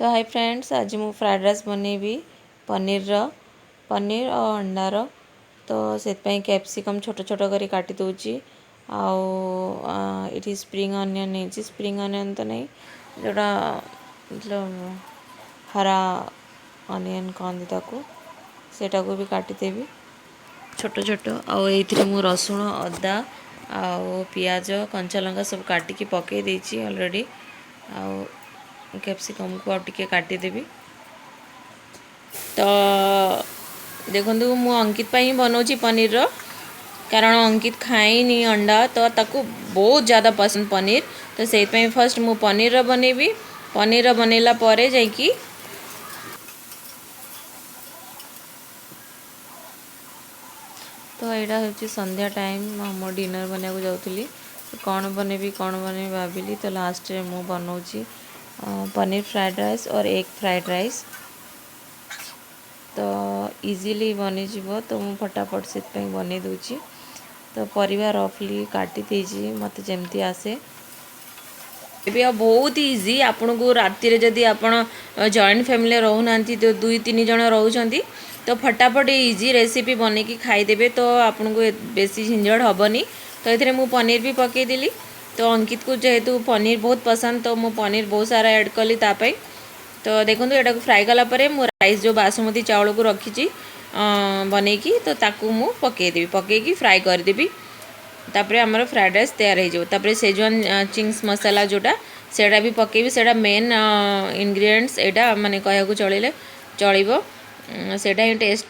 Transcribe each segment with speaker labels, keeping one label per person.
Speaker 1: तो hi friends, आज मु फ्राइड राइस बनैबी पनीर और अंडार। तो से कैप्सिकम छोट छोट कर काटी दूची। आउ स्प्रिंग अनियन नहीं, स्प्रिंग अनियन तो नहीं, जोड़ा मतलब हरा अनियन कहते ताको, सेटा को भी काटिदेवी छोट छोट। आउ मु रसुण अदा आउ पियाज कंचा लंका सब काटिकी पकई देछि ऑलरेडी। आउ कैप्सिकम को टिके काटिदेवी। तो देखो मु अंकित पाई बनाऊँगी पनीर रो, कारण अंकित खाइनी अंडा, तो ताकू बहुत ज़्यादा पसंद पनीर। तो से फर्स्ट मु पनीर रो बनैबी। पनीर रो बनैला परे जाइकी तो यहाँ हूँ संध्या टाइम, मो डिनर बनाया जाऊँगी। कौन बनैबी भाविली, तो लास्ट रे मु बनाऊँगी पनीर फ्राइड राइस और एग फ्राइड राइस। तो इजीली बनीज, तो मु फटाफट से बनै दूची। तो परिवा रफली काटी देजी मत जमती आसे भी बहुत इजी। आपन को राति जदि आपण जॉइंट फैमिली रहना तो 2-3 जन रोचंती, तो फटाफट इजी रेसिपी बन की खाईदेवे। तो आपन को बेसी झंझट हेनी। तो ये मु पनीर भी पकईदेली। तो अंकित को जेहेतु पनीर बहुत पसंद, तो मु पनीर बहुत सारा ऐड कली तापाई। तो देखो यहाँ फ्राए कलापर मु राइस जो बासमती चाउल को रखी बनईकी, तो ताकू मु पकईदेवी, पकईकी फ्राए करदेवी। तापर आमर फ्राइड राइस तैयार हो। सेजवान चिंग्स मसाला जोटा सेटा भी पकेबी, सेटा मेन इंग्रेडिएंट्स एटा माने कहया चलिले चलिबो, सेटा ही टेस्ट।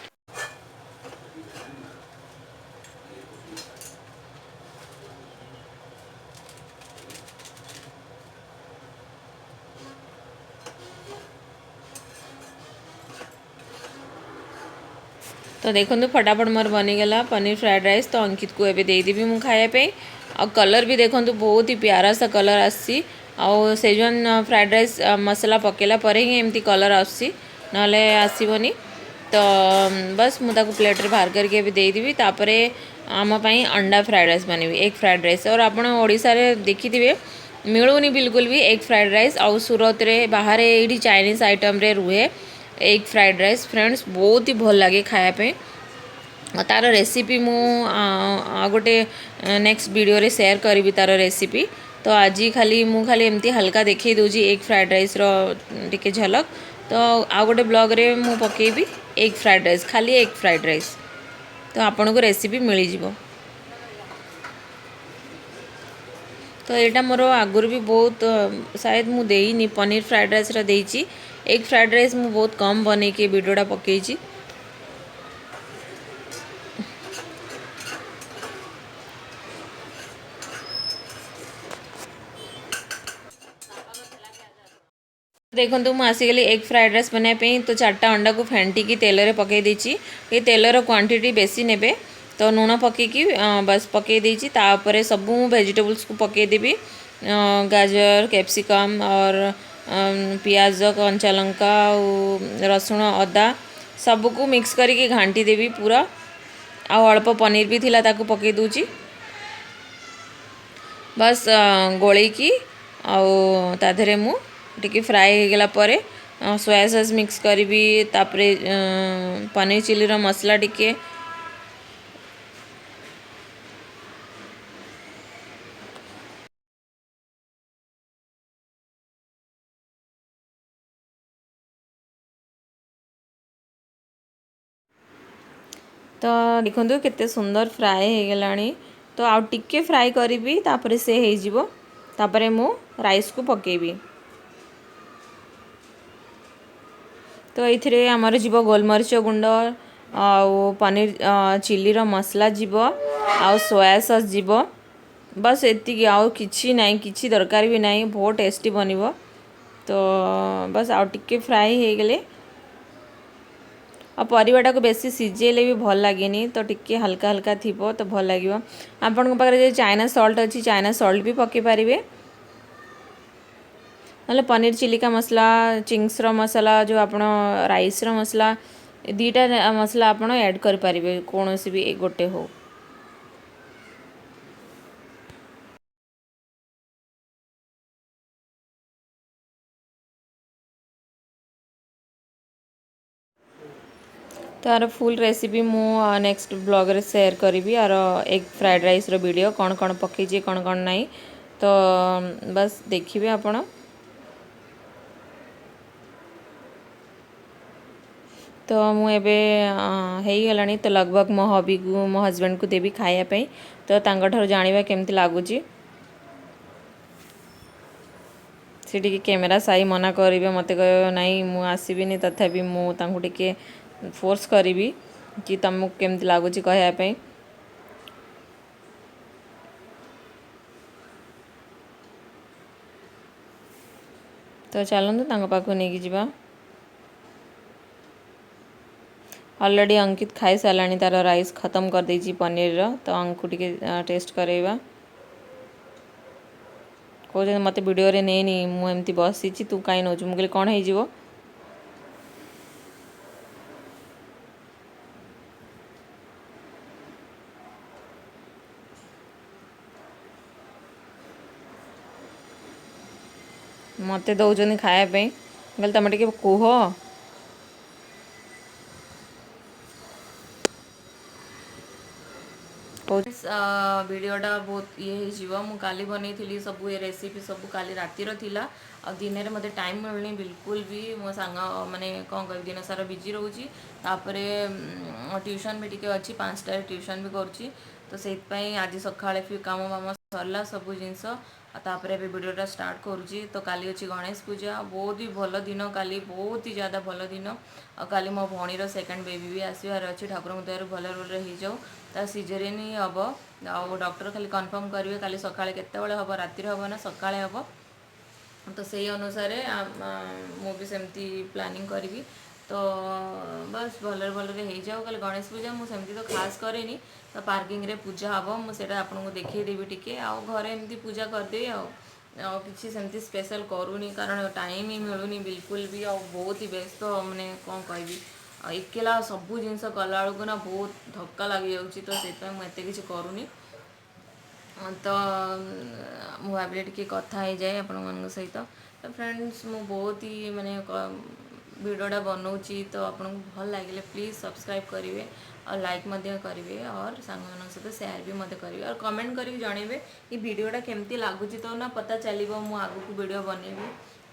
Speaker 1: तो देखो फटाफट मोर बनीगला पनीर फ्राइड राइस। तो अंकित को एबे देदेवी मु खायापे। आ कलर भी देखो बहुत ही प्यारा सा कलर आसी। आउ सेजवान फ्राइड राइस मसाला पकेला परे ही एमती कलर आसी, नाले आसीबनी। तो बस मुझे प्लेट रे बाहर करके भी देदेवी। तापरे आम पाई अंडा फ्राइड राइस बनेबी, एग फ्राइड राइस। और आपण ओडिशा रे देखिथिबे मिलूनी बिल्कुल भी एग फ्राइड राइस। आउ सूरत रे बाहर ये चाइनीज आइटम रे रुहे एग फ्राइड राइस। फ्रेंड्स बहुत ही भल लगे खायापे। तार रेसिपी मु गोटे नेक्स्ट वीडियो रे शेयर करी तार रेसिपी। तो आज खाली एमती हल्का देखई दूजी एग फ्राइड राइस रो टिके झलक। तो आ गोटे ब्लॉग रे मु पकेबी एग फ्राइड राइस, खाली एग फ्राइड राइस। तो आपन को रेसिपी मिल जिवो। तो यहाँ मोर आगुरी भी बहुत शायद मु देनी पनीर फ्राइड राइस रा देइची। एग फ्राइड राइस मु बहुत कम बने के वीडियोटा पकेइची। देखो मुझे आसीगली एग फ्राइड राइस बनाई। तो 4टा अंडा को फेंटिकी तेल रे पकई देछि। ये तेलर क्वांटिटी बेसी नेबे। तो लुण पकईकी बस पकई देछि। तापरे सब वेजिटेबल्स को पकई देबी, गाजर कैप्सिकम और पियाज कंचा लंका रसुण अदा सबको मिक्स करके घांटी देबी पूरा। आ अल्प पनीर भी थिला ताको पकई दूची। बस गोलेकी आधे मु टिके फ्राए हो गला परे सोया सॉस मिक्स करी। तापरे पनीर चिली रो मसला टिके तो देखो केते सुंदर फ्राए हो गलानी। तो आउ टिके फ्राए करी तापरे से हो जिवो। तापरे मु राइस को पकेबी। तो ये आमर जीव गोलमरीच गुंड आउ पनीर चिली रो मसला जीव आउ सोया सॉस जीव। बस एतिकी, आउ किछि नहीं, किछि दरकार भी नहीं। बहुत टेस्टी बनिबो। तो बस आउ टिके फ्राए हो गले। और परिवाटा को बेसी सीझेले भी भल लगे, तो टिके हल्का हल्का थिबो तो भल लगे। आपण पाखे जो चाइना सॉल्ट अच्छी, चाइना सॉल्ट भी पकई पारे। ना पनीर चिलिका मसला, चिंग्स रो मसला, जो आप राइस रो मसला, 2टा मसला आप ऐड करें, कौन सी भी गोटे हो। तार फुल रेसिपी मु नेक्स्ट ब्लॉग रे शेयर करी आर एग फ्राइड राइस रो वीडियो कौन कौन पकईची कौन कौन नहीं तो बस देखिए आपण। तो मुझे गला तो लगभग मो हबी को मो हजबैंड को देवी खायापी तो तांगर जानिबा केमती लगुच सी टी कैमेरा साई मना करेंगे मत कह नहीं मु आसबिनी तथापि मुझे फोर्स करी कि तुमको केमती लगुच कहवाई। तो चलतु पाक नहीं जावा। ऑलरेडी अंकित खाई सारा तार राइस खत्म कर देची पनीर रो तो अंकु टिके टेस्ट करेगा कहते मत वीडियो रे नहीं मुझे बसी तू कहीं नौ मुझे कौन हो मत दौरान खायापी कहले तुम टे कह वीडियोटा बहुत ये हो काली बनई सब ये रेसिपी सब काली रातिर थिला आ दिन में मत टाइम मिलनी बिल्कुल भी मो सांग माने कौन कह दिन सारा बिजी रोची ट्यूशन भी टी अच्छी 5टार ट्यूशन भी करुँची तो से आज सका फिर काम वाम सरला सब जिनस तापर वीडियोटा स्टार्ट करुँची तो काली अच्छी गणेश पूजा बहुत ही भल दिन काली बहुत ही ज़्यादा भल दिन आ काली मो भणीर सेकेंड बेबी भी आसबार अच्छी ठाकुर दयार भल रोल हो जाऊ ता सीजरियन ही हम आउ डॉक्टर खाली कन्फर्म करेंगे काली सका केतबेले हम रातिर हम ना सका हम तो से अनुसार मुझे सेमती प्लानिंग करी तो बस भलरे भलरे हो जाओ कल गणेश पूजा मुझे तो खास करेनी तो पार्किंग रे पूजा हम मुझे आपको देखईदेवी टी घरे एमती पूजा करदेवी किसी सेमती स्पेशल करूनी कारण टाइम ही मिलूनी बिल्कुल भी आ बहुत ही व्यस्त मैंने कौन कह एकला सबू जिनस कला बेलू ना बहुत धक्का लगी जाऊँगी तो से मुझे किसी करूनी तो मु भाविले टिके कथा हो जाए आपण मान सहित तो फ्रेंड्स मु बहुत ही माने वीडियोटा बनाऊँगी तो आपको भल लगे प्लीज़ सब्सक्राइब करेंगे और लाइक करेंगे और सांग सहित शेयर भी मत करेंगे और कमेंट करके जनइबे कि वीडियोटा केमती लगुच तो ना पता चलो मु आगु को वीडियो बनइबी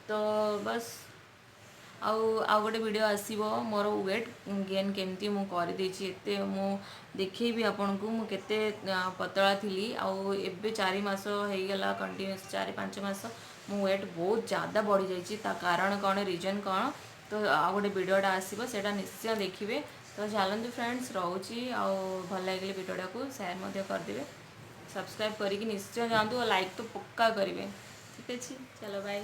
Speaker 1: तो बस आउ गोटे वीडियो आसो मोर वेट गेन केमती मु कर देते मु देखी आपण को मु केते पतला थी आउ एबे 4 मास होगला कंटिन्यूस 4-5 मास मो वेट बहुत ज़्यादा बढ़ी जाइए कारण कौन रीजन कौन तो आउ गोटे वीडियोटा आसो से निश्चय देखिए तो चलते फ्रेंड्स रोची भल लगे वीडियोटा को शेयर करदे सब्सक्राइब करके निश्चय जातु और लाइक तो पक्का करेंगे ठीक अच्छे चलो बाय।